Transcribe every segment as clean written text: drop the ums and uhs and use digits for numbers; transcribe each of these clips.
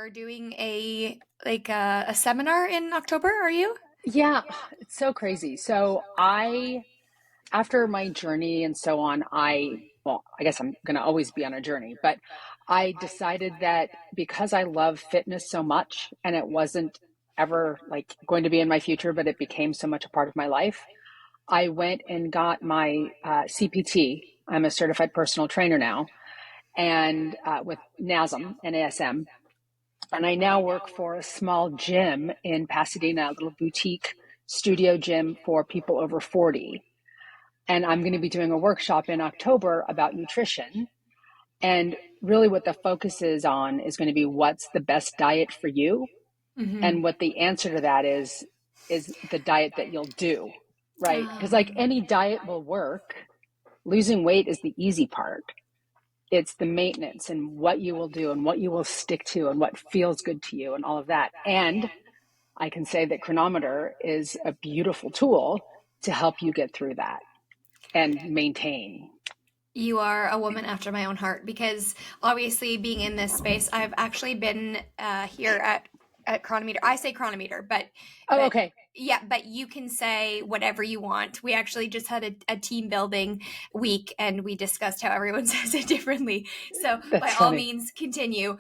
you're doing a seminar in October, are you? Yeah, it's so crazy. After my journey and so on, well, I guess I'm going to always be on a journey, but I decided that because I love fitness so much and it wasn't ever like going to be in my future, but it became so much a part of my life, I went and got my CPT. I'm a certified personal trainer now and with NASM and ASM. And I now work for a small gym in Pasadena, a little boutique studio gym for people over 40. And I'm going to be doing a workshop in October about nutrition. And really what the focus is on is going to be what's the best diet for you. Mm-hmm. And what the answer to that is the diet that you'll do, right? Because like Um, any diet will work. Losing weight is the easy part. It's the maintenance and what you will do and what you will stick to and what feels good to you and all of that. And I can say that Cronometer is a beautiful tool to help you get through that and maintain. you are a woman after my own heart because obviously being in this space, I've actually been here at Cronometer. I say Cronometer, Oh, but okay. yeah, but you can say whatever you want. We actually just had a team building week and we discussed how everyone says it differently. So by That's all funny. means, continue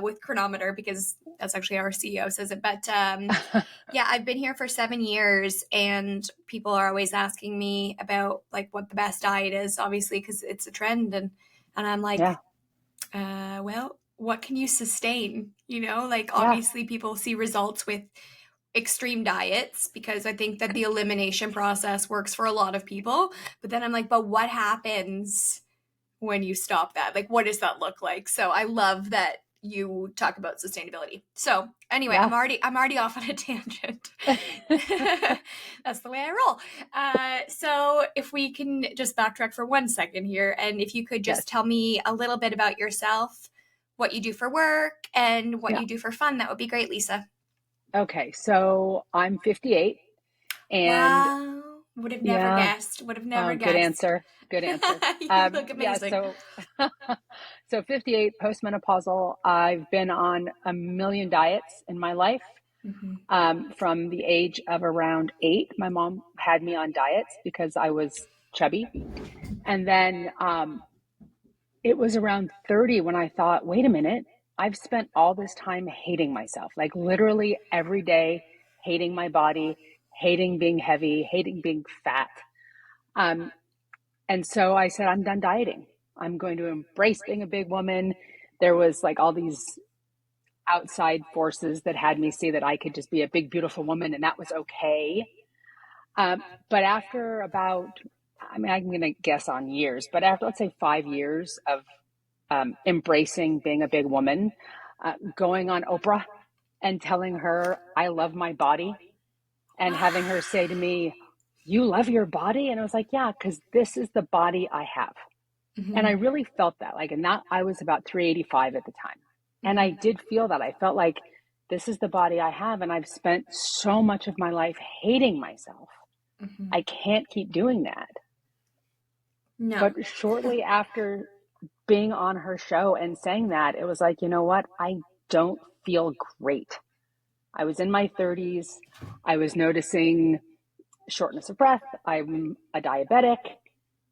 with Cronometer because that's actually our CEO says it. But yeah, I've been here for 7 years, and people are always asking me about like what the best diet is, obviously because it's a trend, and I'm Yeah. like, well, what can you sustain? Like Yeah. obviously people see results with extreme diets because I think that the elimination process works for a lot of people. But then I'm like, but what happens when you stop that? Like, what does that look like? So I love that you talk about sustainability. So anyway, Yeah. I'm already off on a tangent. That's the way I roll. So if we can just backtrack for 1 second here, and if you could just Yes. tell me a little bit about yourself, what you do for work, and what Yeah. you do for fun, that would be great, Lisa. Okay. So I'm 58 and Wow. Would have never yeah. guessed. Would have never Oh, good guessed. answer. Good answer. You look Yeah. amazing. So 58 postmenopausal. I've been on a million diets in my life. Mhm. From the age of around 8, my mom had me on diets because I was chubby. And then it was around 30 when I thought, wait a minute, I've spent all this time hating myself, like literally every day, hating my body, hating being heavy, hating being fat. Um, and so I said, I'm done dieting. I'm going to embrace being a big woman. There was like all these outside forces that had me see that I could just be a big, beautiful woman and that was okay. But after about, I mean, I'm going to guess on years, but after, let's say, 5 years of embracing being a big woman, going on Oprah and telling her I love my body and having her say to me, you love your body? And I was like, yeah, because this is the body I have. And I Mhm. really felt that, like, and that I was about 385 at the time. And I Mhm. did feel that. I felt like this is the body I have. And I've spent so much of my life hating myself. Mhm. I can't keep doing that. No. But shortly after being on her show and saying that, it was like, you know what? I don't feel great. I was in my 30s. I was noticing shortness of breath. I'm a diabetic.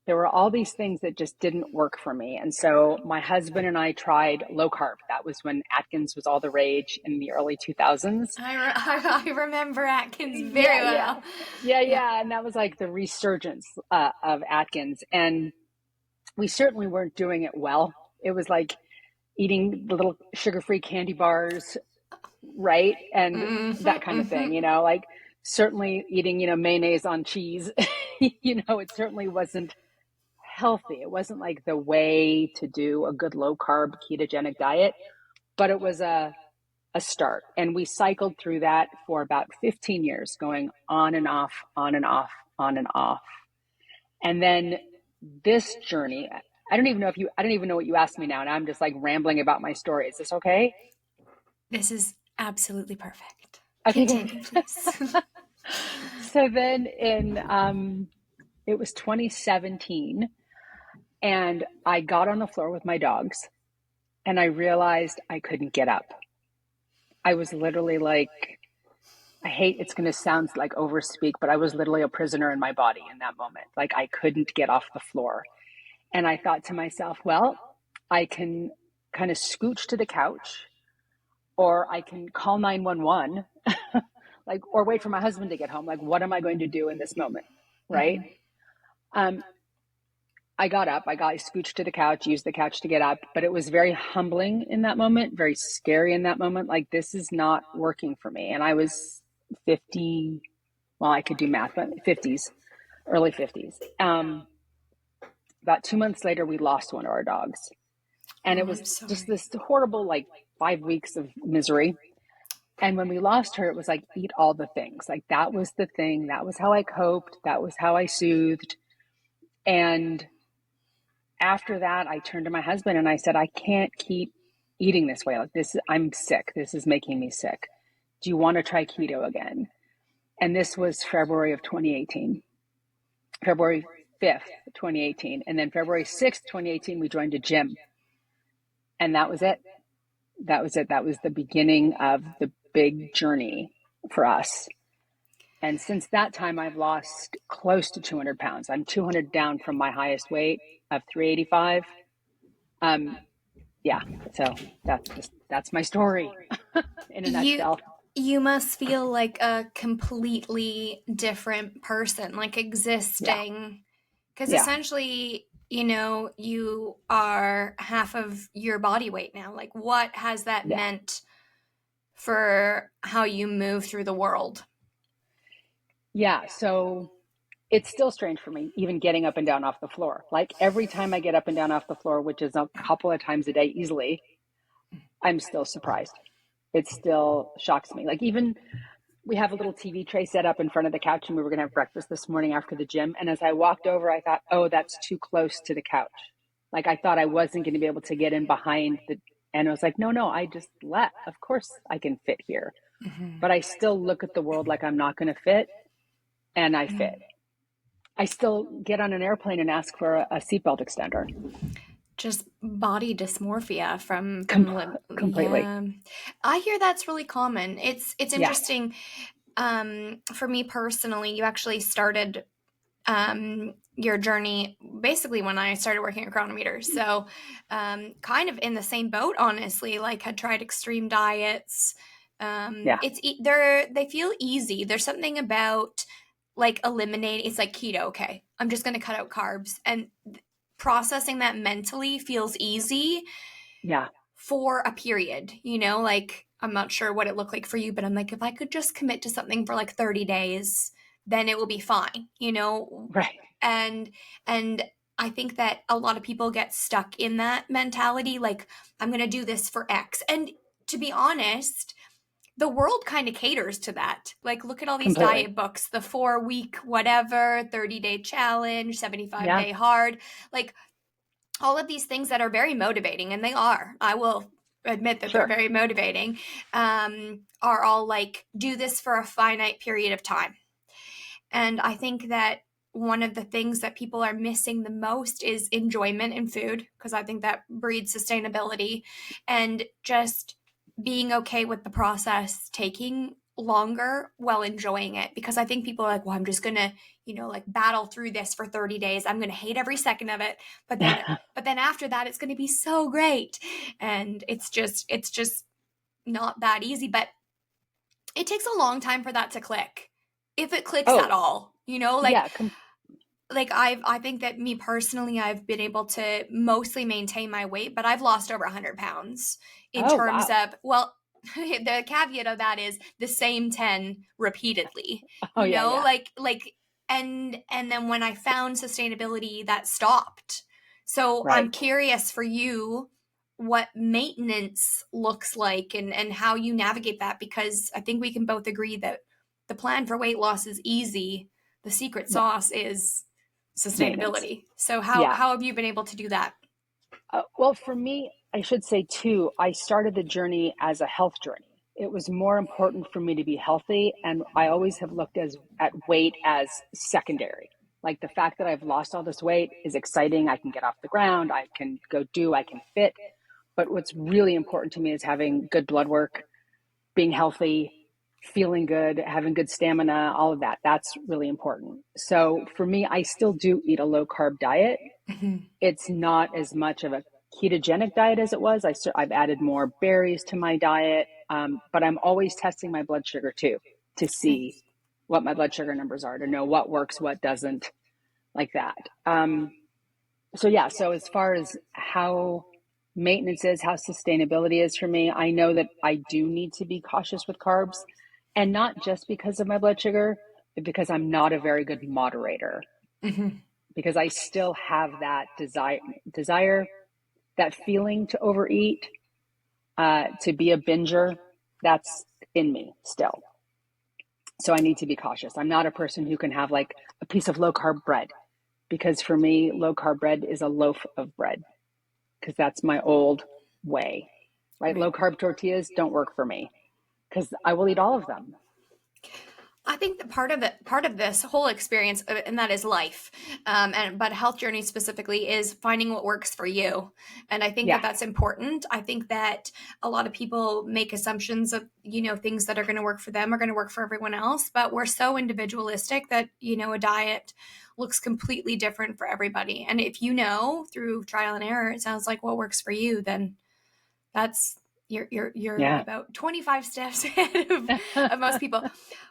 There were all these things that just didn't work for me. And so my husband and I tried low carb. That was when Atkins was all the rage in the early 2000s. I remember Atkins very Yeah, yeah, well. yeah, Yeah. yeah. And that was like the resurgence of Atkins. And we certainly weren't doing it well. It was like eating the little sugar-free candy bars, right? And that kind of thing, Mhm. like certainly eating, mayonnaise on cheese, it certainly wasn't healthy. It wasn't like the way to do a good low carb ketogenic diet, but it was a start. And we cycled through that for about 15 years, going on and off, on and off, on and off. And then this journey, I don't even know what you asked me now. And I'm just like rambling about my story. Is this okay? This is absolutely perfect. Okay, good. Continue, please. So then it was 2017 and I got on the floor with my dogs and I realized I couldn't get up. I was literally like, I hate it's going to sound like overspeak, but I was literally a prisoner in my body in that moment. Like I couldn't get off the floor. And I thought to myself, well, I can kind of scooch to the couch or I can call 911, like, or wait for my husband to get home. Like, what am I going to do in this moment? Right. Mm-hmm. Um, I got up, I scooched to the couch, used the couch to get up, but it was very humbling in that moment, very scary in that moment. Like, this is not working for me. And I was 50, well, I could do math, but 50s, early 50s. About 2 months later, we lost one of our dogs. And it Oh, was I'm just sorry. this horrible, like 5 weeks of misery. And when we lost her, it was like, eat all the things. Like, that was the thing. That was how I coped. That was how I soothed. And after that, I turned to my husband and I said, I can't keep eating this way. Like this, I'm sick. This is making me sick. Do you want to try keto again? And this was February of 2018, February 5th, 2018. And then February 6th, 2018, we joined a gym. And that was it. That was it. That was the beginning of the big journey for us. And since that time, I've lost close to 200 pounds. I'm 200 down from my highest weight of 385. Um, yeah, so that's my story in a You nutshell. you must feel like a completely different person, like Yeah, existing, because yeah, essentially, you are half of your body weight now. Like, what has that yeah, meant for how you move through the world? yeah. So it's still strange for me, even getting up and down off the floor. Like every time I get up and down off the floor, which is a couple of times a day easily, I'm still surprised. It still shocks me. Like even we have a little TV tray set up in front of the couch, and we were going to have breakfast this morning after the gym. And as I walked over, I thought, oh, that's too close to the couch. Like I thought I wasn't going to be able to get in behind the, and I was like, no, no, I just let, of course I can fit here. Mm-hmm. But I still look at the world like I'm not going to fit, and I fit. I still get on an airplane and ask for a seatbelt extender. Just body dysmorphia Com- completely. yeah. I hear that's really common. It's Yeah. interesting. For me personally, you actually started your journey basically when I started working at Cronometer. So, kind of in the same boat, honestly. Like, had tried extreme diets. Yeah. They feel easy. There's something about like eliminating. It's like keto. Okay, I'm just going to cut out carbs, and processing that mentally feels easy Yeah. for a period. Like, I'm not sure what it looked like for you, but I'm like, if I could just commit to something for like 30 days, then it will be fine. Right. And I think that a lot of people get stuck in that mentality, like, I'm going to do this for X. And to be honest, the world kind of caters to that. Like, look at all these Completely. diet books, the 4 week, whatever, 30-day challenge, 75 Yeah. day hard. Like, all of these things that are very motivating, and they are. I will admit that they're Sure. very motivating, are all like, do this for a finite period of time. And I think that one of the things that people are missing the most is enjoyment in food, because I think that breeds sustainability, and just being okay with the process taking longer while enjoying it. Because I think people are like, well, I'm just going to, like, battle through this for 30 days. I'm going to hate every second of it. But then after that, it's going to be so great. And it's just not that easy. But it takes a long time for that to click, if it clicks at Oh, all. Like, yeah. I think that, me personally, I've been able to mostly maintain my weight, but I've lost over 100 pounds in Oh, terms wow. of, well, the caveat of that is the same 10 repeatedly, Oh, yeah. Yeah. like, and then when I found sustainability, that stopped. So I'm Right. curious for you what maintenance looks like, and how you navigate that, because I think we can both agree that the plan for weight loss is easy. The secret Yeah. sauce is Maintenance. sustainability. So how Yeah. how have you been able to do that? Well, for me, I should say too, I started the journey as a health journey. It was more important for me to be healthy, and I always have looked at weight as secondary. Like the fact that I've lost all this weight is exciting. I can get off the ground, I can fit. But what's really important to me is having good blood work, being healthy, feeling good, having good stamina, all of that. That's really important. So for me, I still do eat a low carb diet. Mhm. It's not as much of a ketogenic diet as it was. I've added more berries to my diet, but I'm always testing my blood sugar too to see Nice. what my blood sugar numbers are, to know what works, what doesn't, like that. So yeah, so as far as how maintenance is, how sustainability is for me, I know that I do need to be cautious with carbs, and not just because of my blood sugar, but because I'm not a very good moderator, Mhm. because I still have that desire, that feeling to overeat, to be a binger. That's in me still. So I need to be cautious. I'm not a person who can have like a piece of low carb bread, because for me, low carb bread is a loaf of bread, because that's my old way, right? Low Right. carb tortillas don't work for me because I will eat all of them. I think that part of this whole experience, and that is life, and but health journey specifically is finding what works for you, and I think that Yeah, that's important. I think that a lot of people make assumptions of things that are going to work for them are going to work for everyone else, but we're so individualistic that a diet looks completely different for everybody, and if through trial and error, it sounds like what works for you, then that's you're yeah, about 25 steps ahead of most people.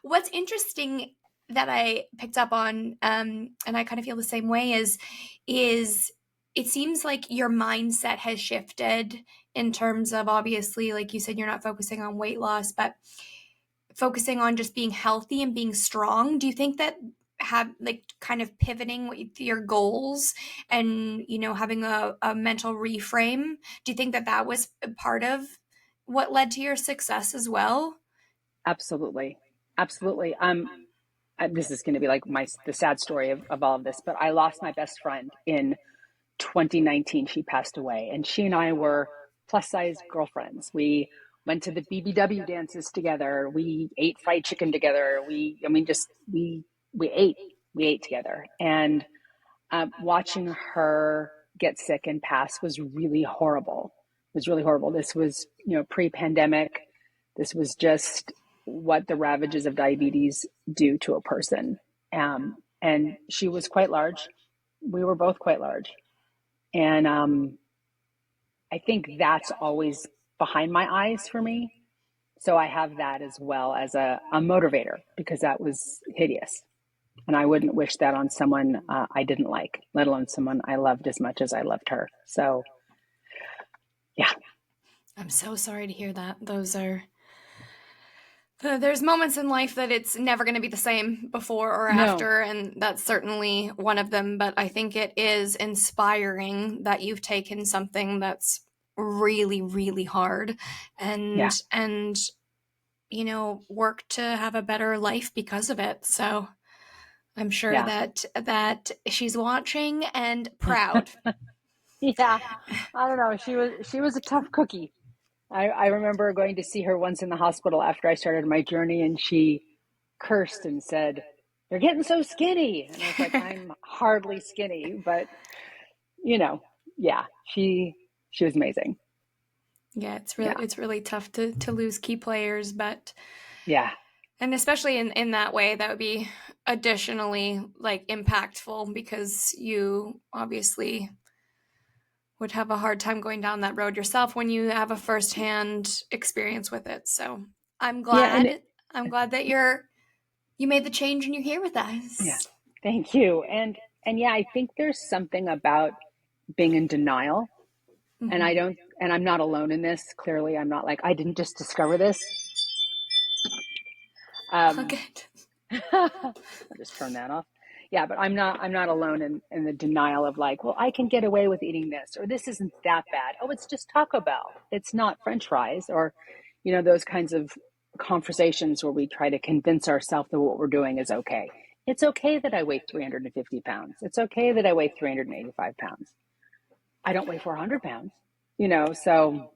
What's interesting that I picked up on, and I kind of feel the same way, is it seems like your mindset has shifted in terms of, obviously, like you said, you're not focusing on weight loss, but focusing on just being healthy and being strong. Do you think that have like kind of pivoting with your goals and having a mental reframe, do you think that that was a part of what led to your success as well? absolutely, absolutely. This is going to be like the sad story of all of this, but I lost my best friend in 2019. She passed away, and she and I were plus size girlfriends. We went to the BBW dances together. We ate fried chicken together. I mean, just we ate together. And watching her get sick and pass was really horrible. It was really horrible. This was, pre-pandemic. This was just what the ravages of diabetes do to a person. And she was quite large. We were both quite large. And I think that's always behind my eyes for me. So I have that as well as a motivator, because that was hideous. And I wouldn't wish that on someone I didn't like, let alone someone I loved as much as I loved her. So, yeah. I'm so sorry to hear that. Those are there's moments in life that it's never going to be the same before or No. after, and that's certainly one of them. But I think it is inspiring that you've taken something that's really, really hard and Yeah. work to have a better life because of it. So I'm sure Yeah. that she's watching and proud. Yeah. I don't know. She was a tough cookie. I remember going to see her once in the hospital after I started my journey, and she cursed and said, "You're getting so skinny." And I was like, "I'm hardly skinny," but you know, yeah, she was amazing. Yeah, Yeah. it's really tough to lose key players, but Yeah. and especially in that way, that would be additionally like impactful because you obviously would have a hard time going down that road yourself when you have a firsthand experience with it. So I'm Yeah. glad I'm glad that you made the change and you're here with Yeah. us. Thank you. And yeah, I think there's something about being in denial. And I Mm-hmm. don't, and I'm not alone in this. Clearly, I'm not like, I didn't just discover this. Oh, Um, good. I'll just turn that off. Yeah, but I'm not alone in the denial of like, well, I can get away with eating this, or this isn't that bad. Oh, it's just Taco Bell. It's not French fries, or, those kinds of conversations where we try to convince ourselves that what we're doing is okay. It's okay that I weigh 350 pounds. It's okay that I weigh 385 pounds. I don't weigh 400 pounds, so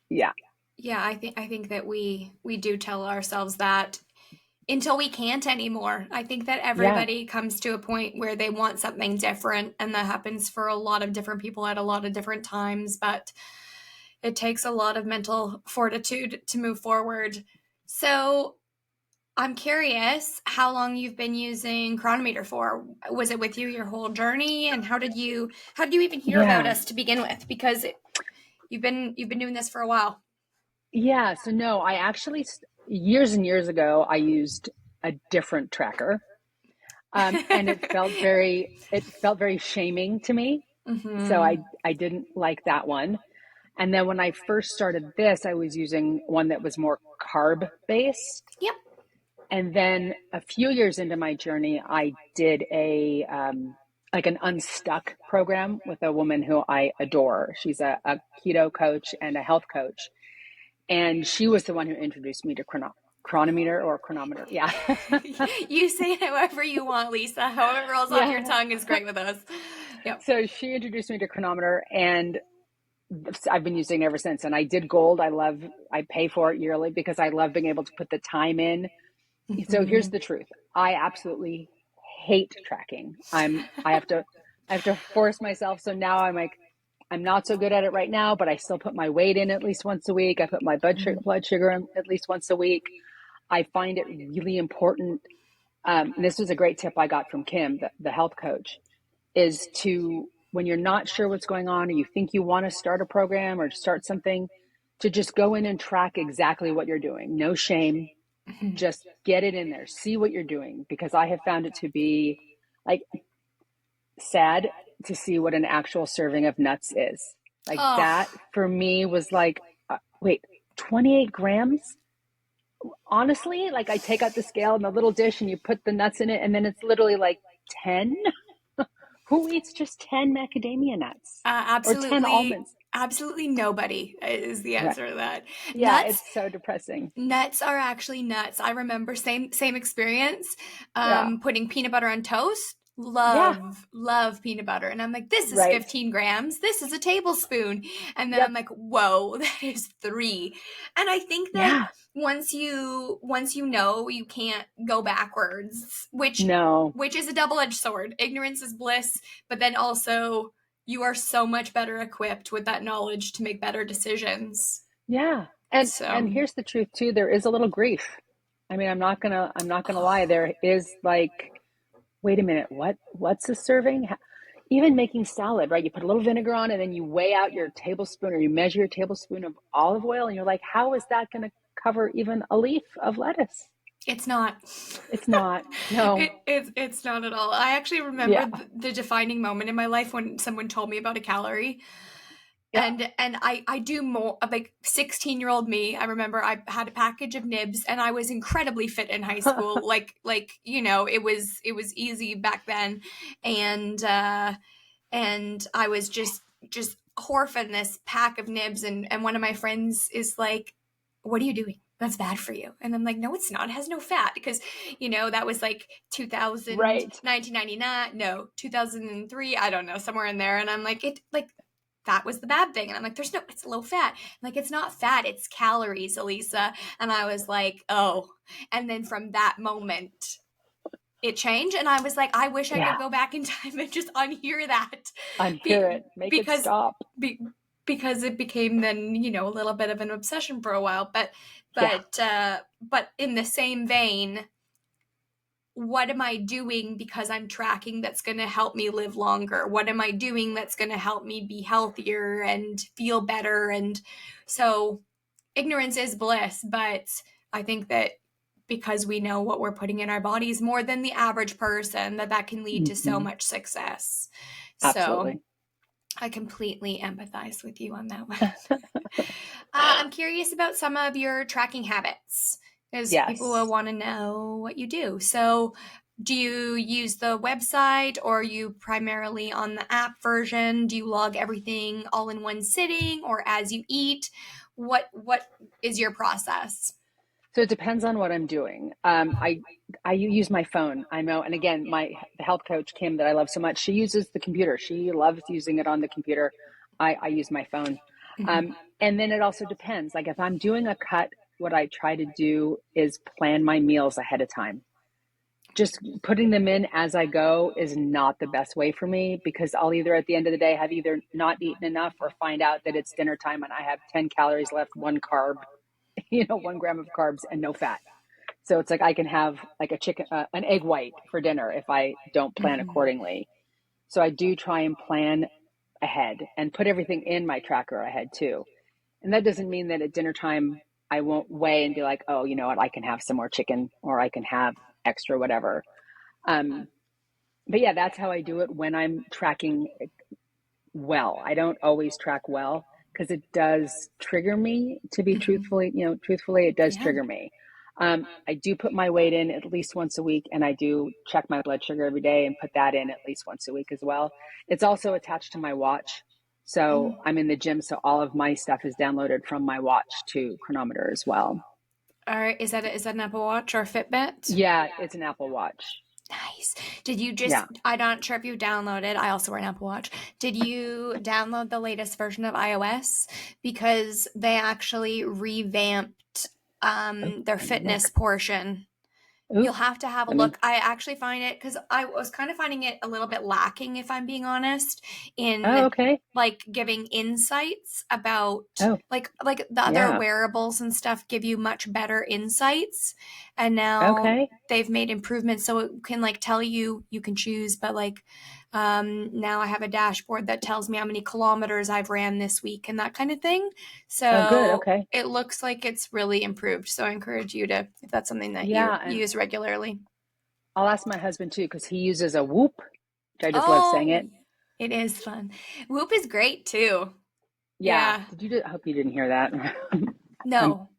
yeah, Yeah, I think that we do tell ourselves that until we can't anymore. I think that yeah, everybody comes to a point where they want something different, and that happens for a lot of different people at a lot of different times. But it takes a lot of mental fortitude to move forward. So I'm curious how long you've been using Cronometer for. Was it with you your whole journey, and how did you even hear about Yeah. us to begin with? Because you've been doing this for a while. Yeah. So no, I actually, years and years ago, I used a different tracker. And it felt very shaming to me. So Mm-hmm. I didn't like that one. And then when I first started this, I was using one that was more carb based. Yep. And then a few years into my journey, I did like an unstuck program with a woman who I adore. She's a keto coach and a health coach. And she was the one who introduced me to Cronometer or Chronometer. Yeah. You say it however you want, Lisa. However rolls off your Yeah. tongue is great with us. Yep. So she introduced me to Chronometer, and I've been using it ever since. And I did gold. I pay for it yearly because I love being able to put the time in. So here's Mm-hmm. the truth. I absolutely hate tracking. I have to force myself. So now I'm not so good at it right now, but I still put my weight in at least once a week. I put my blood sugar in at least once a week. I find it really important. And this was a great tip I got from Kim, the health coach, is to, when you're not sure what's going on or you think you want to start a program or start something, to just go in and track exactly what you're doing. No shame, Mm-hmm. just get it in there, see what you're doing, because I have found it to be like sad to see what an actual serving of nuts is. Like Oh, that for me was like, wait, 28 grams? Honestly, like I take out the scale in the little dish and you put the nuts in it, and then it's literally like 10. Who eats just 10 macadamia nuts or 10 absolutely, almonds? absolutely nobody is the Right. answer to that. Yeah, Nuts, it's so depressing. nuts are actually nuts. I remember same experience. Yeah. Putting peanut butter on toast. Yeah. Love peanut butter, and I'm like, this is Right. 15 grams. This is a tablespoon, and then I'm Yep. like, whoa, that is three. And I think that Yeah. once you know, you can't go backwards, No. which is a double-edged sword. Ignorance is bliss, but then also you are so much better equipped with that knowledge to make better decisions. Yeah. And So, here's the truth too, there is a little grief. I mean, I'm not gonna lie. There is like, wait a minute, what's a serving? Even making salad, right? You put a little vinegar on and then you weigh out your tablespoon or you measure your tablespoon of olive oil and you're like, how is that gonna cover even a leaf of lettuce? it's not. It's not. No. It's not at all. I actually remember Yeah. the defining moment in my life when someone told me about a calorie. Yeah. And I do more like 16-year-old me. I remember I had a package of nibs and I was incredibly fit in high school. It was easy back then, and I was just horfing this pack of nibs, and one of my friends is like, what are you doing? That's bad for you. And I'm like, no, it's not. It has no fat. Because, that was like 2000, Right. 1999, no, 2003, I don't know, somewhere in there. And I'm like, fat was the bad thing. And I'm like, it's low fat. I'm like, it's not fat, it's calories, Elisa. And I was like, oh. And then from that moment, it changed. And I was like, I wish I could Yeah. go back in time and just unhear that. Unhear Be, it. Make it because, stop. be, because it became then, a little bit of an obsession for a while. But, Yeah. but, uh, but in the same vein, what am I doing because I'm tracking that's going to help me live longer? What am I doing that's going to help me be healthier and feel better? And so ignorance is bliss, but I think that because we know what we're putting in our bodies more than the average person, that can lead to so Hmm. much success. So Absolutely. I completely empathize with you on that one. I'm curious about some of your tracking habits because people will Yes. want to know what you do. So, do you use the website or are you primarily on the app version? Do you log everything all in one sitting or as you eat? What is your process? So it depends on what I'm doing. I use my phone. I know, and again, the health coach Kim that I love so much, she uses the computer. She loves using it on the computer. I use my phone, Mhm. and then it also depends. Like if I'm doing a cut, what I try to do is plan my meals ahead of time. just putting them in as I go is not the best way for me, because I'll either at the end of the day have either not eaten enough or find out that it's dinner time and I have 10 calories left, one carb, 1 gram of carbs and no fat. So it's like I can have like a chicken, an egg white for dinner if I don't plan Mm-hmm. accordingly. So I do try and plan ahead and put everything in my tracker ahead too. And that doesn't mean that at dinner time I won't weigh and be like, oh, you know what, I can have some more chicken or I can have extra whatever. Um, but yeah, that's how I do it when I'm tracking well. I don't always track well because it does trigger me to be Mm-hmm. truthfully, it does Yeah. trigger me. I do put my weight in at least once a week, and I do check my blood sugar every day and put that in at least once a week as well. It's also attached to my watch. So Mm. I'm in the gym, so all of my stuff is downloaded from my watch to Cronometer as well. All right. Is that an Apple Watch or a Fitbit? Yeah, it's an Apple Watch. Nice. Did you just, Yeah. I'm not sure if you downloaded, I also wear an Apple Watch. Did you download the latest version of iOS? Because they actually revamped Oh, their let me fitness look. portion. Ooh, You'll have to have a let me. look. I actually find it because I was kind of finding it a little bit lacking, if I'm being honest, Oh, in okay. like giving insights about Oh, like the other yeah. wearables and stuff give you much better insights, and now Okay. they've made improvements so it can like tell you you can choose, but like now I have a dashboard that tells me how many kilometers I've ran this week and that kind of thing. Oh, good. So Okay. it looks like it's really improved. So I encourage you to, if that's something that you Yeah, and use regularly. I'll ask my husband too because he uses a Whoop, which I just love saying Oh, it. it is fun. Whoop is great too. Yeah. Yeah. I hope you didn't hear that. I'm No.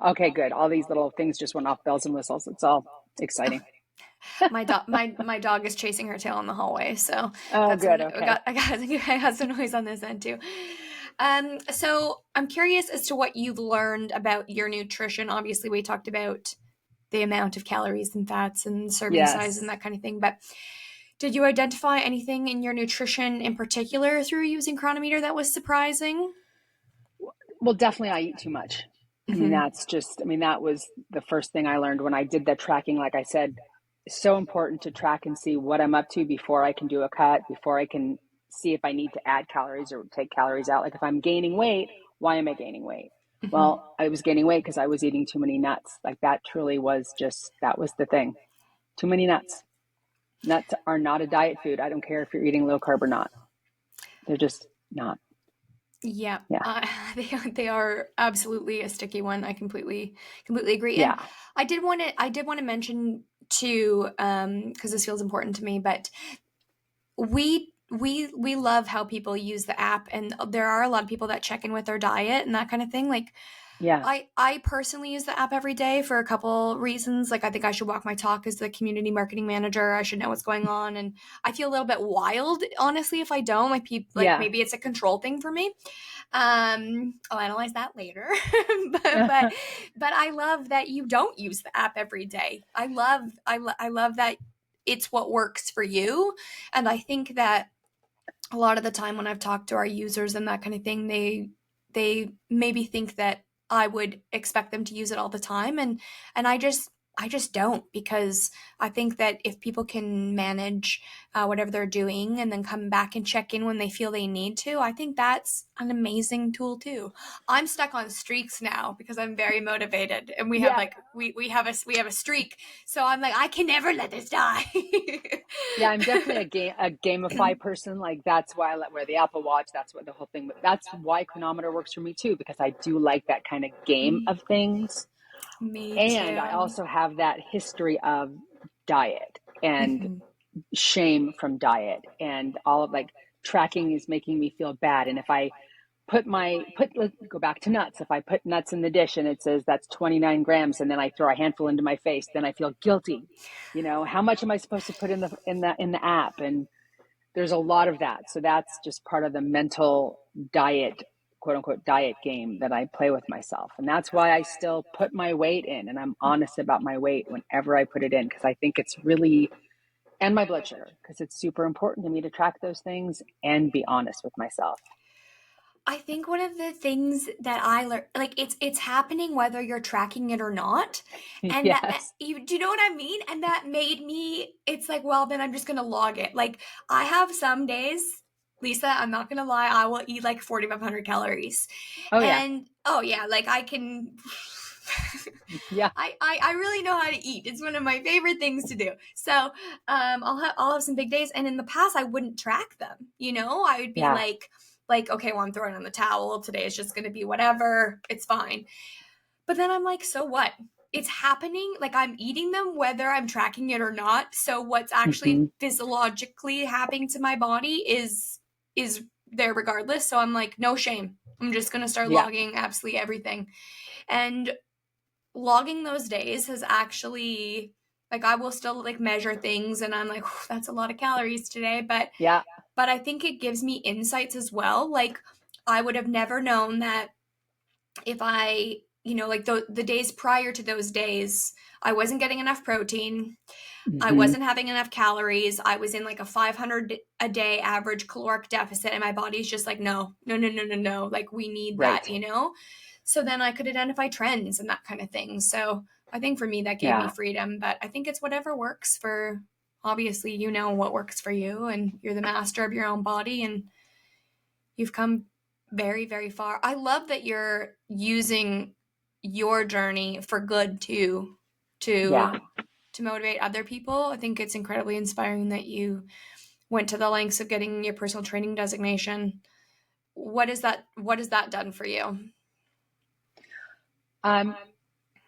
okay. Good. All these little things just went off, bells and whistles. It's all Oh, exciting. my dog is chasing her tail in the hallway, so Oh, that's good. something Okay. I got my husband noise on this end too. So I'm curious as to what you've learned about your nutrition. Obviously, we talked about the amount of calories and fats and serving size and Yes. that kind of thing, but did you identify anything in your nutrition in particular through using Cronometer that was surprising? Well, definitely I eat too much. Mm-hmm. That was the first thing I learned when I did the tracking. Like I said, it's so important to track and see what I'm up to before I can do a cut, before I can see if I need to add calories or take calories out. Like if I'm gaining weight, why am I gaining weight? Mm-hmm. Well, I was gaining weight because I was eating too many nuts. Like that truly was that was the thing. Too many nuts. Nuts are not a diet food. I don't care if you're eating low carb or not. They're just not. Yeah, Yeah. they are absolutely a sticky one. I completely agree. And Yeah. I did want to mention too, because this feels important to me, but we love how people use the app, and there are a lot of people that check in with their diet and that kind of thing. Like Yeah. I personally use the app every day for a couple reasons. Like I think I should walk my talk as the community marketing manager. I should know what's going on, and I feel a little bit wild, honestly, if I don't. Like people, like Yeah. maybe it's a control thing for me. I'll analyze that later. but, but but I love that you don't use the app every day. I love that it's what works for you, and I think that a lot of the time when I've talked to our users and that kind of thing, they maybe think that I would expect them to use it all the time, and I just don't, because I think that if people can manage whatever they're doing and then come back and check in when they feel they need to, I think that's an amazing tool too. I'm stuck on streaks now because I'm very motivated, and we have Yeah. like we have a streak, so I'm like I can never let this die. Yeah, I'm definitely a gamify person. Like that's why I wear the Apple Watch. That's what the whole thing. That's why Chronometer works for me too, because I do like that kind of game of things. Me And I too. also have that history of diet and Mhm. shame from diet, and all of like tracking is making me feel bad. And if I let's go back to nuts. If I put nuts in the dish and it says that's 29 grams, and then I throw a handful into my face, then I feel guilty. How much am I supposed to put in the app? And there's a lot of that. So that's just part of the mental diet, quote unquote diet game that I play with myself. And that's why I still put my weight in, and I'm honest about my weight whenever I put it in, because I think it's really, and my blood sugar, because it's super important to me to track those things and be honest with myself. I think one of the things that I learned, like it's happening whether you're tracking it or not, and that Yes. do you know what I mean? And that made me. It's like, well, then I'm just gonna log it. Like I have some days, Lisa. I'm not gonna lie. I will eat like 4,500 calories, Oh yeah. and oh yeah, like I can. Yeah. I really know how to eat. It's one of my favorite things to do. So I'll have some big days, and in the past I wouldn't track them. I would be Yeah. like okay, well I'm throwing on the towel. Today is just going to be whatever. It's fine. But then I'm like, so what? It's happening. Like I'm eating them whether I'm tracking it or not. So what's actually Hmm. physiologically happening to my body is there regardless. So I'm like, no shame. I'm just going to start Yeah. logging absolutely everything. And logging those days has actually, like, I will still like measure things and I'm like, that's a lot of calories today, Yeah. but I think it gives me insights as well. Like I would have never known that if I, like the days prior to those days, I wasn't getting enough protein. I Hmm. wasn't having enough calories. I was in like a 500 a day average caloric deficit, and my body's just like, no, no, no, no, no, no. Like, we need Right. that. So then I could identify trends and that kind of thing. So I think for me, that gave me Yeah. freedom, but I think it's whatever works for, obviously, what works for you, and you're the master of your own body, and you've come very, very far. I love that you're using your journey for good too, Yeah. to to motivate other people. I think it's incredibly inspiring that you went to the lengths of getting your personal training designation. What has that done for you? Um,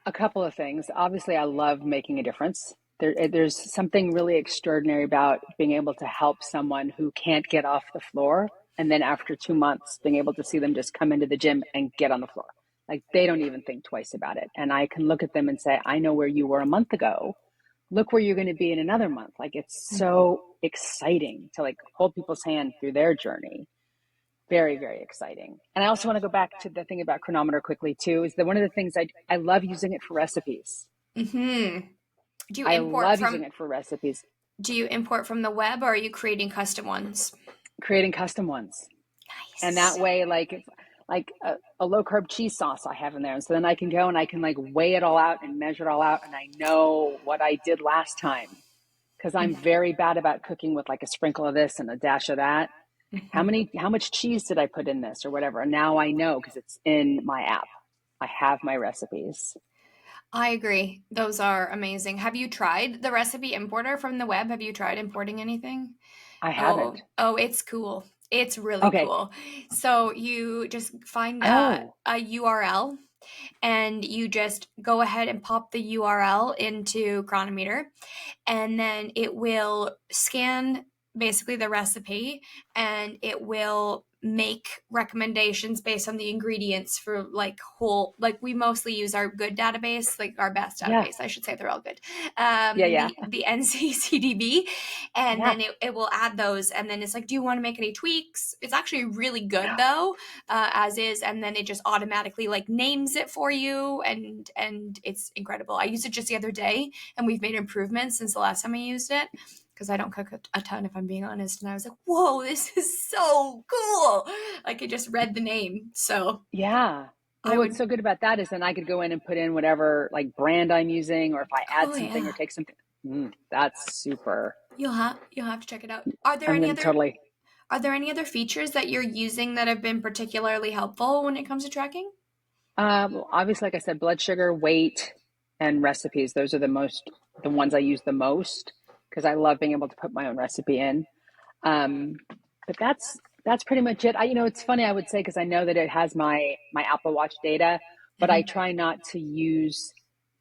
a couple of things. Obviously, I love making a difference. There's something really extraordinary about being able to help someone who can't get off the floor. And then after 2 months, being able to see them just come into the gym and get on the floor. Like they don't even think twice about it. And I can look at them and say, I know where you were a month ago. Look where you're going to be in another month. Like it's so exciting to like hold people's hand through their journey. Very, very exciting. And I also want to go back to the thing about Cronometer quickly too, is that one of the things I love using it for recipes. Mm-hmm. Do you I import love using from it for recipes, do you import from the web, or are you creating custom ones? creating custom ones. And that Nice. way, like if like a low carb cheese sauce I have in there. And so then I can go and I can like weigh it all out and measure it all out. And I know what I did last time because I'm very bad about cooking with like a sprinkle of this and a dash of that. Mhm. How much cheese did I put in this or whatever? And now I know because it's in my app. I have my recipes. I agree. Those are amazing. Have you tried the recipe importer from the web? Have you tried importing anything? I Oh, haven't. oh, it's cool. It's really Okay. cool. So you just find Oh, a URL, and you just go ahead and pop the URL into Cronometer, and then it will scan basically the recipe, and it will make recommendations based on the ingredients for like we mostly use our good database, like our best yeah. database, I should say. They're all good. Yeah, yeah. The NCCDB, and Yeah. then it will add those, and then it's like, do you want to make any tweaks? It's actually really good though, as is, and then it just automatically like names it for you, and it's incredible. I used it just the other day, and we've made improvements since the last time I used it, because I don't cook a ton, if I'm being honest. And I was like, whoa, this is so cool. Like it just read the name. So Yeah. I Well, what's would, so good about that is then I could go in and put in whatever like brand I'm using, or if I add oh something or yeah, take something. That's super. you'll have to check it out. I'm going to totally. Are there any other features that you're using that have been particularly helpful when it comes to tracking? Well, obviously, like I said, blood sugar, weight, and recipes. Those are the ones I use the most because I love being able to put my own recipe in. Um, but that's pretty much it. It's funny I would say because I know that it has my Apple Watch data, but I Mhm. try not to use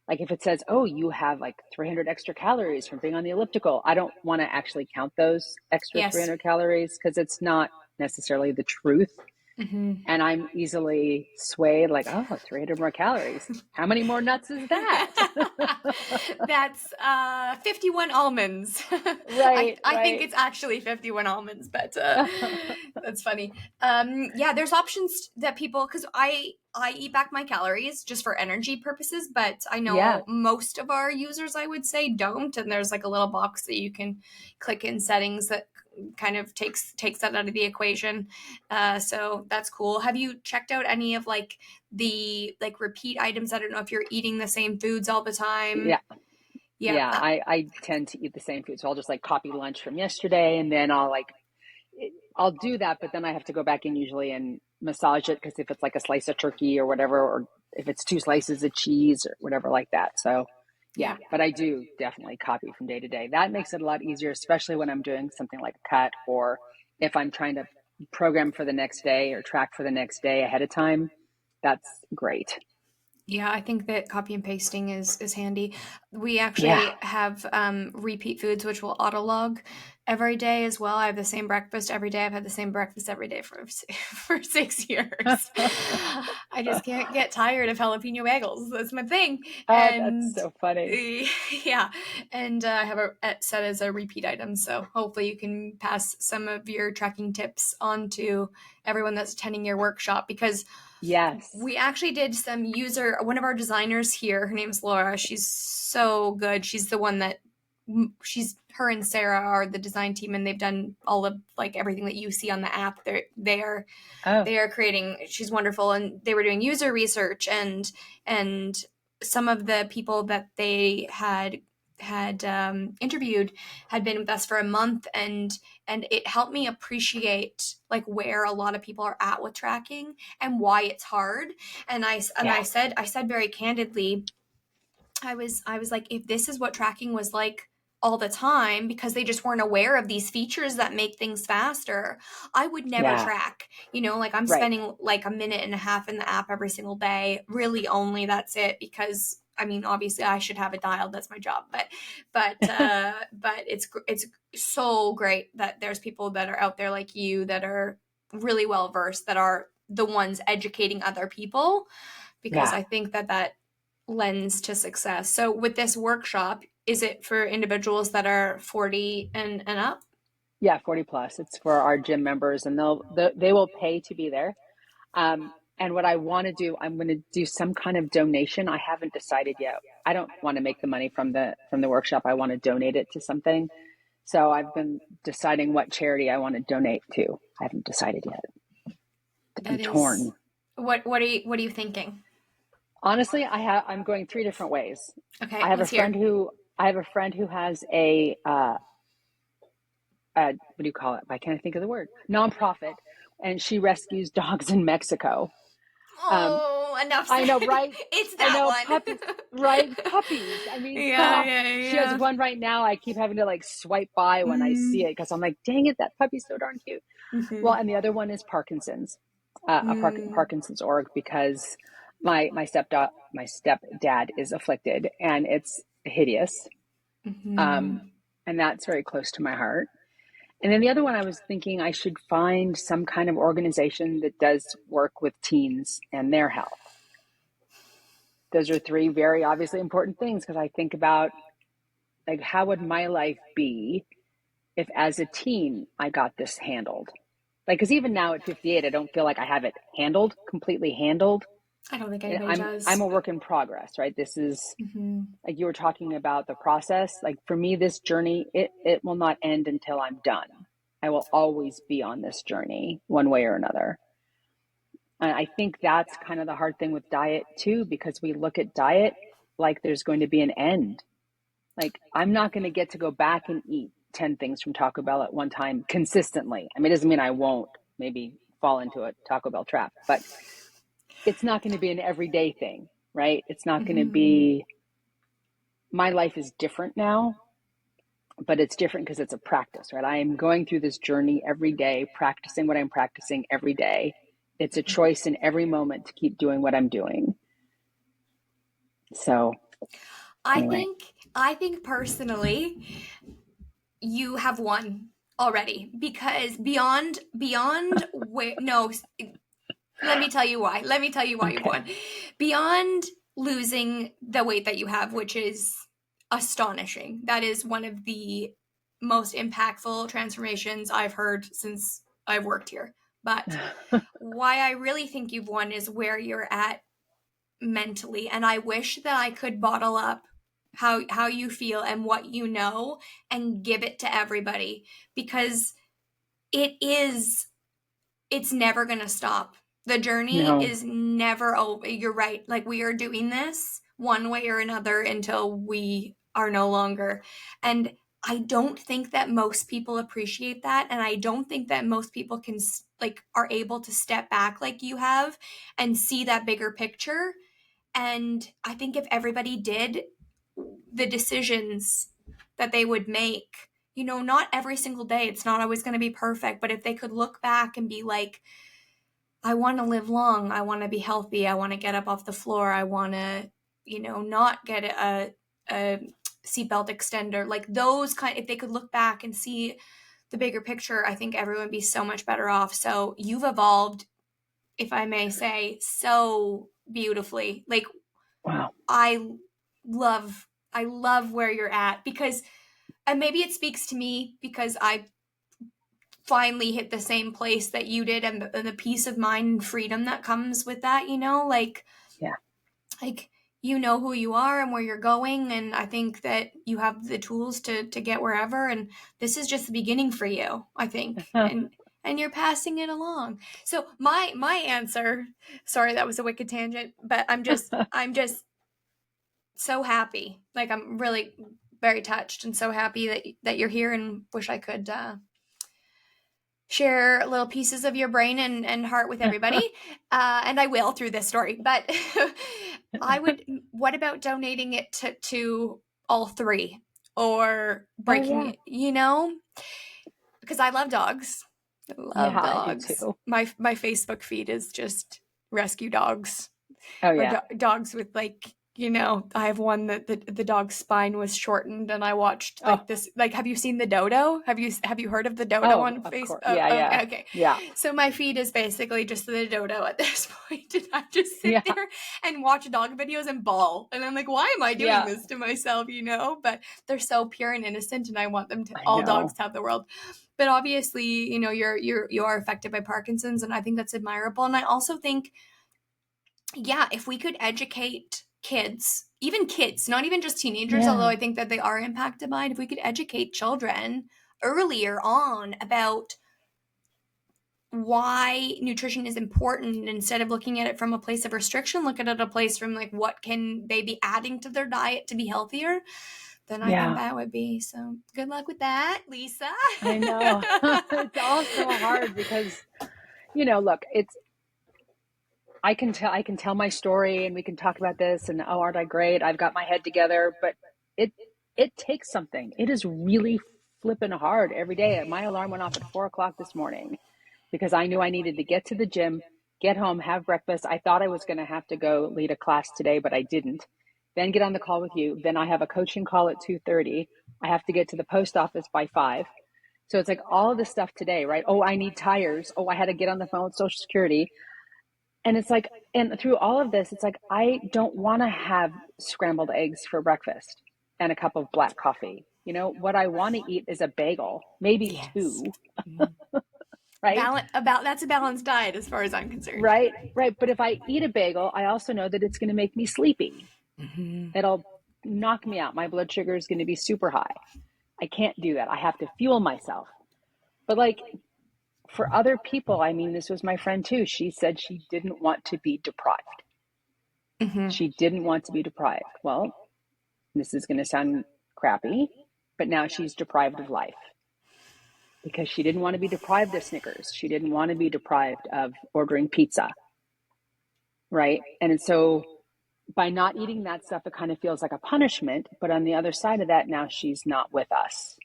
like if it says, "Oh, you have like 300 extra calories from being on the elliptical." I don't want to actually count those extra Yes. 300 calories because it's not necessarily the truth. Mhm. And I'm easily swayed like, "Oh, 300 more calories. How many more nuts is that?" That's 51 almonds. I Right, I think right. it's actually 51 almonds, but that's funny. Yeah, there's options that people, because I eat back my calories just for energy purposes, but I Yeah. know most of our users, I would say, don't. And there's like a little box that you can click in settings that kind of takes that out of the equation. So that's cool. Have you checked out any of like the like repeat items? I don't know if you're eating the same foods all the time. Yeah. Yeah. Yeah. I tend to eat the same food. So I'll just like copy lunch from yesterday, and then I'll do that, but then I have to go back in usually and massage it, because if it's like a slice of turkey or whatever, or if it's two slices of cheese or whatever like that. So Yeah. yeah, but I do definitely copy from day to day. That makes it a lot easier, especially when I'm doing something like a cut, or if I'm trying to program for the next day or track for the next day ahead of time. That's great. Yeah, I think that copy and pasting is handy. We Yeah. actually have repeat foods, which will auto log every day as well. I have the same breakfast every day. I've had the same breakfast every day for for 6 years. I just can't get tired of jalapeno bagels. That's my thing. Oh, that's And so funny. yeah, and I have it set as a repeat item. So hopefully you can pass some of your tracking tips on to everyone that's attending your workshop, because Yes. we actually did some user, one of our designers here, her name's Laura. She's so good. She's the one that she's her and Sarah are the design team, and they've done all of like everything that you see on the app. Oh, they are creating. She's wonderful, and they were doing user research, and some of the people that they had interviewed had been with us for a month, and it helped me appreciate like where a lot of people are at with tracking and why it's hard. And yeah. I said very candidly, I was like, if this is what tracking was like all the time, because they just weren't aware of these features that make things faster, I would never Yeah. track. You know, like I'm Right. spending like a minute and a half in the app every single day. Really only that's it, because I mean, obviously I should have it dialed. That's my job. But it's so great that there's people that are out there like you that are really well versed, that are the ones educating other people, because Yeah. I think that lends to success. So with this workshop, is it for individuals that are 40 and up? Yeah, 40 plus. It's for our gym members, and they will pay to be there. And what I want to do, I'm going to do some kind of donation. I haven't decided yet. I don't want to make the money from the workshop. I want to donate it to something. So I've been deciding what charity I want to donate to. I haven't decided yet. I'm That is torn. what are you thinking? Honestly, I'm going three different ways. Okay, I have a let's friend hear. who has what do you call it? I can't think of the word. Nonprofit, and she rescues dogs in Mexico. Um, Oh, enough I said. know, right? It's I that know, puppies, one. right? Puppies. I mean, Yeah, yeah, she has yeah. one right now. I keep having to like swipe by when I see Mm, it, because I'm like, dang it, that puppy's so darn cute. Well, mm-hmm, and the other one is Parkinson's, mm, Parkinson's org, because my stepdad is afflicted, and it's hideous. Um, mm-hmm. and that's very close to my heart. And then the other one, I was thinking I should find some kind of organization that does work with teens and their health. Those are three very obviously important things, because I think about like, how would my life be if as a teen I got this handled? Like, because even now at 58, I don't feel like I have it completely handled. I don't think And anybody I'm does. a work in progress, right? This is Mm-hmm. like, you were talking about the process. Like for me, this journey, it will not end until I'm done. I will always be on this journey one way or another. And I think that's kind of the hard thing with diet too, because we look at diet like there's going to be an end. Like, I'm not going to get to go back and eat 10 things from Taco Bell at one time consistently. I mean, it doesn't mean I won't maybe fall into a Taco Bell trap, but it's not going to be an everyday thing, right? It's not going to Mm-hmm. be, my life is different now, but it's different because it's a practice, right? I am going through this journey every day, practicing what I'm practicing every day. It's a choice in every moment to keep doing what I'm doing. So, I anyway, think I think personally you have won already, because beyond where no, let me tell you why. Let me tell you why you've okay. won. Beyond losing the weight that you have, which is astonishing. That is one of the most impactful transformations I've heard since I've worked here. But why I really think you've won is where you're at mentally, and I wish that I could bottle up how you feel and what you know and give it to everybody, because it is, it's never going to stop. The journey No. is never over. You're right. Like, we are doing this one way or another until we are no longer. And I don't think that most people appreciate that. And I don't think that most people can, like, are able to step back like you have and see that bigger picture. And I think if everybody did, the decisions that they would make, you know, not every single day, it's not always going to be perfect, but if they could look back and be like, I want to live long, I want to be healthy, I want to get up off the floor, I want to, you know, not get a seatbelt extender, like those kind, if they could look back and see the bigger picture, I think everyone would be so much better off. So you've evolved, if I may say, so beautifully. Like, Wow. I I love where you're at, because, and maybe it speaks to me because I finally hit the same place that you did, and the peace of mind and freedom that comes with that, you know, Yeah. like you know who you are and where you're going, and I think that you have the tools to get wherever, and this is just the beginning for you, I think. And you're passing it along. So my answer, sorry that was a wicked tangent, but I'm just so happy. Like, I'm really very touched and so happy that you're here, and wish I could share little pieces of your brain and heart with everybody. And I will through this story. But I would, what about donating it to all three, or Oh, breaking yeah. it, you know? Because I love dogs. I love Yeah, I do dogs. too. My Facebook feed is just rescue dogs, Oh, or yeah. dogs with, like, you know, I have one that the dog's spine was shortened, and I watched Oh, like this, like, have you seen the dodo? Have you heard of the dodo oh, on of Facebook? course. Oh, Yeah, yeah. okay. Yeah. So my feed is basically just the dodo at this point, and I just sit Yeah. there and watch dog videos and bawl, and I'm like, why am I doing Yeah. this to myself, you know? But they're so pure and innocent, and I want them to, I all dogs know. to have the world. But obviously, you know, you are affected by Parkinson's, and I think that's admirable. And I also think, yeah, if we could educate kids, even kids, not even just teenagers, although Yeah. I think that they are impacted by it, if we could educate children earlier on about why nutrition is important, instead of looking at it from a place of restriction, look at it a place from, like, what can they be adding to their diet to be healthier, then I think Yeah. that would be, so good luck with that, Lisa. I know. It's also hard because, look, I can tell my story and we can talk about this and, oh, aren't I great? I've got my head together, but it it takes something. It is really flipping hard every day. My alarm went off at 4 o'clock this morning because I knew I needed to get to the gym, get home, have breakfast. I thought I was going to have to go lead a class today, but I didn't. Then get on the call with you. Then I have a coaching call at 2:30. I have to get to the post office by 5. So it's like all of this stuff today, right? Oh, I need tires. Oh, I had to get on the phone with Social Security. And it's like, and through all of this, it's like, I don't want to have scrambled eggs for breakfast and a cup of black coffee. What I want to eat is a bagel, maybe Yes. two, right? That's a balanced diet as far as I'm concerned. Right, right. But if I eat a bagel, I also know that it's going to make me sleepy. Mm-hmm. It'll knock me out. My blood sugar is going to be super high. I can't do that. I have to fuel myself. But like for other people, I mean, this was my friend too. She said she didn't want to be deprived. Mm-hmm. She didn't want to be deprived. Well, this is going to sound crappy, but now she's deprived of life because she didn't want to be deprived of Snickers. She didn't want to be deprived of ordering pizza, right? And so by not eating that stuff, it kind of feels like a punishment. But on the other side of that, now she's not with us.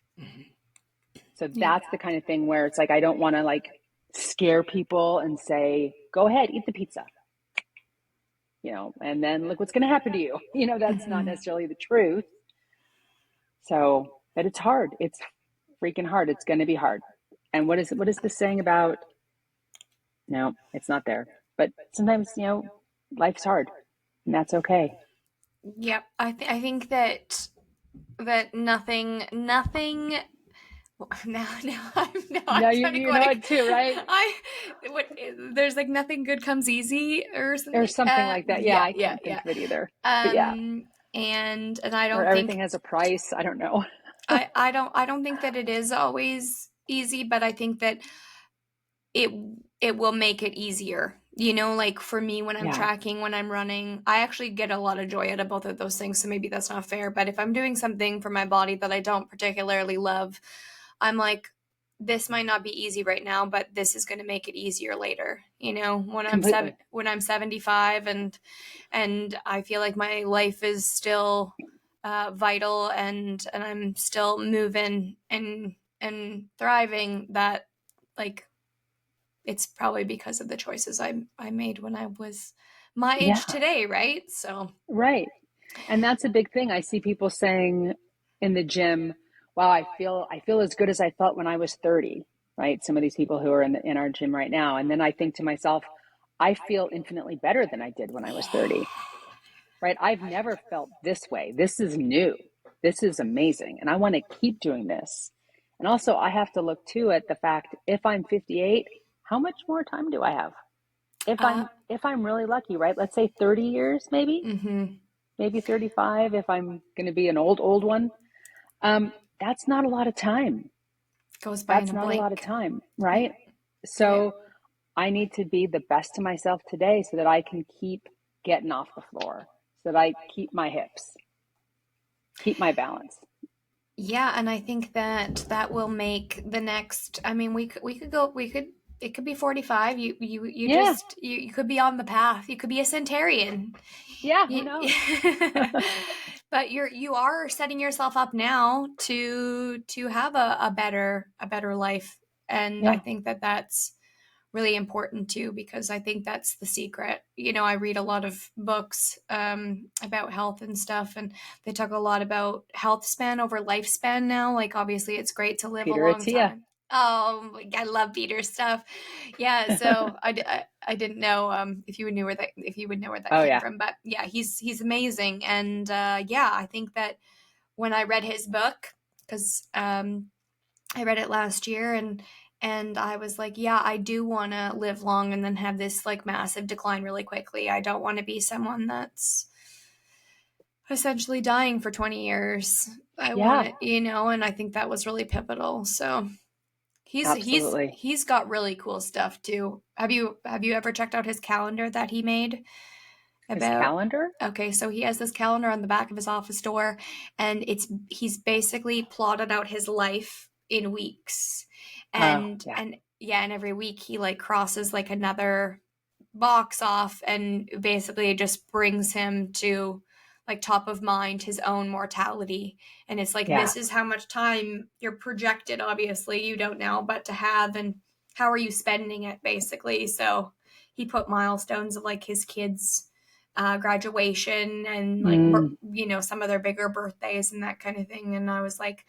So Yeah. that's the kind of thing where it's like, I don't want to like scare people and say, go ahead, eat the pizza, and then look what's going to happen to you. That's not Mm-hmm. necessarily the truth. So, but it's hard. It's freaking hard. It's going to be hard. And what is the saying about, no, it's not there. But sometimes, life's hard and that's okay. Yep. I think that nothing. Now No, I'm you, trying to you go know on. it too, right? I what there's like nothing good comes easy or Or something. something like that. Yeah, Yeah, I yeah, can't think yeah. of it either. But yeah, And I or don't everything think has a price. I don't know. I don't think that it is always easy, but I think that it it will make it easier. You know, like for me when I'm Yeah, tracking, when I'm running, I actually get a lot of joy out of both of those things. So maybe that's not fair, but if I'm doing something for my body that I don't particularly love, I'm like, this might not be easy right now, but this is going to make it easier later. You know, completely. when I'm 75 and I feel like my life is still vital and I'm still moving and thriving, that like it's probably because of the choices I made when I was my age Yeah, today, right? So right. And that's a big thing. I see people saying in the gym, "Wow, I feel as good as I felt when I was 30." Right? Some of these people who are in our gym right now, and then I think to myself, I feel infinitely better than I did when I was yeah. 30. Right? I've never felt this way. This is new. This is amazing, and I want to keep doing this. And also, I have to look too at the fact, if I'm 58, how much more time do I have? If Uh, I'm really lucky, right? Let's say 30 years, mm-hmm. maybe 35 if I'm going to be an old one. Um, that's not a lot of time. Goes by in That's a not a lot of blink. time, Yeah. right? Yeah. So I need to be the best to myself today so that I can keep getting off the floor, so that I keep my hips, keep my balance. Yeah, and I think that that will make the next. I mean, we could go. We could. It could be 45. You Yeah, just you could be on the path. You could be a centurion. yeah, who You, knows? but you are setting yourself up now to have a better life, and I Yeah, think that that's really important too, because I think that's the secret. You know, I read a lot of books about health and stuff, and they talk a lot about health span over lifespan now. Like, obviously, it's great to live a Peter long Attia. time. Oh, I love Peter's stuff. Yeah, so I didn't know if you would know where that if you would know where that Oh came yeah, from, but yeah, he's amazing, and yeah, I think that when I read his book, because I read it last year and I was like, yeah, I do want to live long and then have this like massive decline really quickly. I don't want to be someone that's essentially dying for 20 years. I want yeah, it, you know, and I think that was really pivotal. So, absolutely. he's got really cool stuff too. Have you ever checked out his calendar that he made His about calendar? Okay, so he has this calendar on the back of his office door, and he's basically plotted out his life in weeks, Oh yeah, and yeah, and every week he like crosses like another box off, and basically it just brings him to like top of mind his own mortality, and it's like yeah. this is how much time you're projected. Obviously, you don't know, but to have and how are you spending it basically. So he put milestones of like his kids graduation and like Mm. you know some of their bigger birthdays and that kind of thing, and I was like,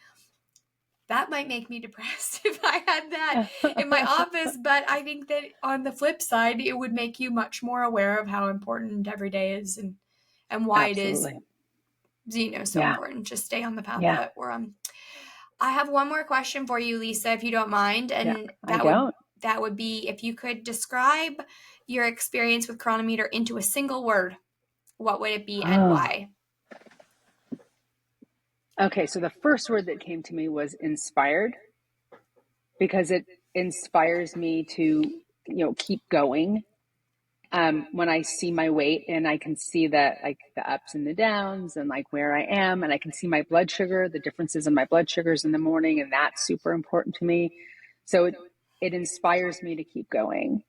that might make me depressed if I had that in my office, but I think that on the flip side it would make you much more aware of how important every day is and why it is, Absolutely. you know, so Yeah, important to stay on the path yeah, that we're on. I have one more question for you, Lisa, if you don't mind, yeah. and I don't. that would be if you could describe your experience with Cronometer into a single word, what would it be and Oh. why? Okay, so the first word that came to me was inspired, because it inspires me to, keep going. When I see my weight and I can see that, like, the ups and the downs and like where I am, and I can see my blood sugar, the differences in my blood sugars in the morning, and that's super important to me. So it inspires me to keep going.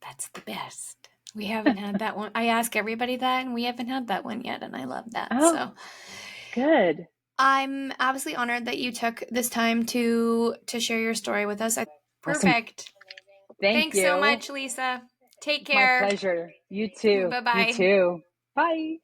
That's the best. We haven't had that one. I ask everybody that, and we haven't had that one yet, and I love that. Oh, So good. I'm obviously honored that you took this time to share your story with us. Awesome. Perfect. Thank Thanks so you. much, Lisa. Take My care. pleasure. You too. Bye You bye. too. Bye.